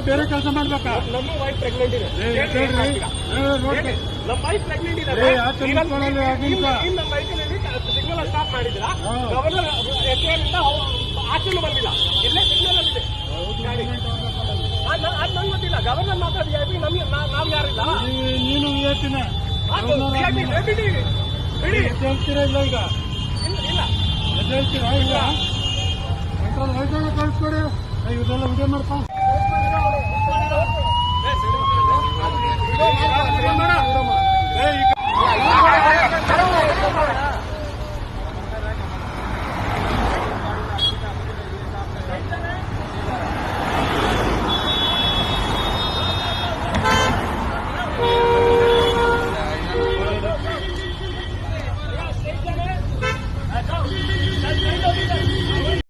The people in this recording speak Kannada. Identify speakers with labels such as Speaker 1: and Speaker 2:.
Speaker 1: ಬೇರೆ ಕೆಲಸ ಮಾಡ್ಬೇಕಾ?
Speaker 2: ನಮ್ಮ ವೈಫ್ ಪ್ರೆಗ್ನೆಂಟ್ ಇದೆ. ನಮ್ಮ ವೈಫ್ ಪ್ರೆಗ್ನೆಂಟ್ ಇದೆ. ನಮ್ಮ ಬೈಕಿನಲ್ಲಿ ಸಿಗ್ನಲ್ ಸ್ಟಾಪ್ ಮಾಡಿದ್ರ ಗವರ್ನರ್ ಎಸ್ಎನಿಂದ ಆಚೆನೂ ಬಂದಿಲ್ಲ. ಇಲ್ಲೇ ಸಿಗ್ನಲ್ ಅಲ್ಲಿ ಇದೆ ಅದು ನಂಗೆ ಗೊತ್ತಿಲ್ಲ. ಗವರ್ನರ್ ಮಾತ್ರ VIP, ನಮ್ಗೆ ನಾವ್ ಯಾರಿಲ್ಲ.
Speaker 1: ನೀನು ಹೇಳ್ತೀನಿ
Speaker 2: ಬಿಡಿ
Speaker 1: ಹೇಳ್ತೀರಾ ಇಲ್ಲ ಈಗ
Speaker 2: ಇಲ್ಲ
Speaker 1: ಹೇಳ್ತೀರಾ ಇಲ್ಲ ಕಳಿಸ್ಕೊಡಿ. ಇದೆಲ್ಲ ವಿಡಿಯೋ ಮಾಡ್ತಾ
Speaker 2: ಈಗ